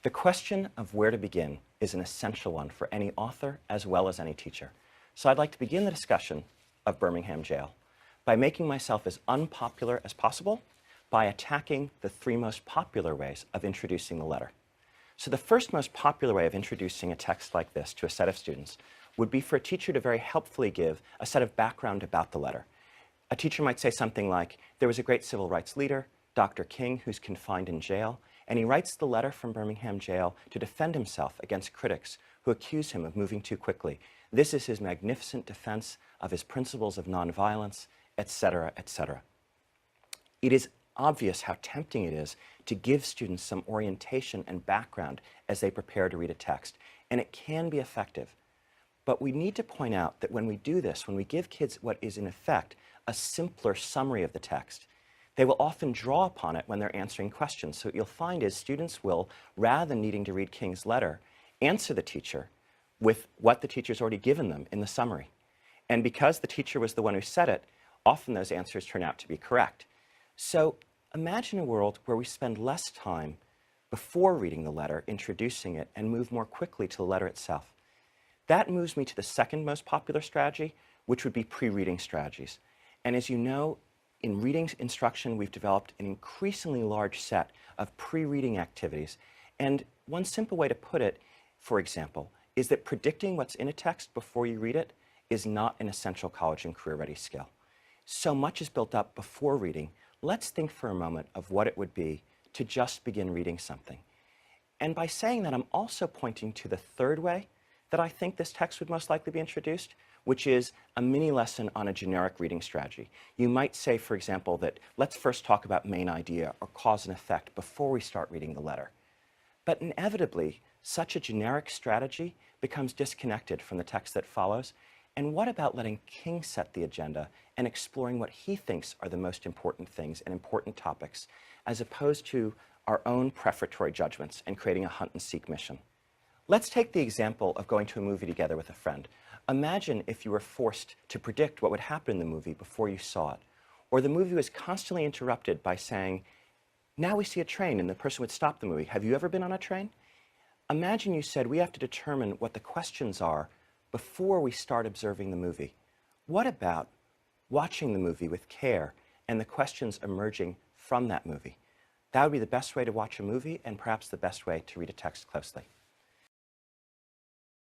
The question of where to begin is an essential one for any author as well as any teacher. So I'd like to begin the discussion of Birmingham Jail by making myself as unpopular as possible by attacking the three most popular ways of introducing the letter. So the first most popular way of introducing a text like this to a set of students would be for a teacher to very helpfully give a set of background about the letter. A teacher might say something like, there was a great civil rights leader, Dr. King, who's confined in jail, and he writes the letter from Birmingham Jail to defend himself against critics who accuse him of moving too quickly. This is his magnificent defense of his principles of nonviolence, etc., etc. It is obvious how tempting it is to give students some orientation and background as they prepare to read a text, and it can be effective. But we need to point out that when we do this, when we give kids what is in effect a simpler summary of the text, they will often draw upon it when they're answering questions. So what you'll find is students will, rather than needing to read King's letter, answer the teacher with what the teacher's already given them in the summary. And because the teacher was the one who said it, often those answers turn out to be correct. So imagine a world where we spend less time before reading the letter, introducing it, and move more quickly to the letter itself. That moves me to the second most popular strategy, which would be pre-reading strategies. And as you know, in reading instruction, we've developed an increasingly large set of pre-reading activities. And one simple way to put it, for example, is that predicting what's in a text before you read it is not an essential college and career-ready skill. So much is built up before reading. Let's think for a moment of what it would be to just begin reading something. And by saying that, I'm also pointing to the third way that I think this text would most likely be introduced, which is a mini lesson on a generic reading strategy. You might say, for example, that let's first talk about main idea or cause and effect before we start reading the letter. But inevitably, such a generic strategy becomes disconnected from the text that follows. And what about letting King set the agenda and exploring what he thinks are the most important things and important topics, as opposed to our own prefatory judgments and creating a hunt-and-seek mission? Let's take the example of going to a movie together with a friend. Imagine if you were forced to predict what would happen in the movie before you saw it, or the movie was constantly interrupted by saying, now we see a train, and the person would stop the movie. Have you ever been on a train? Imagine you said, we have to determine what the questions are before we start observing the movie. What about watching the movie with care and the questions emerging from that movie? That would be the best way to watch a movie and perhaps the best way to read a text closely.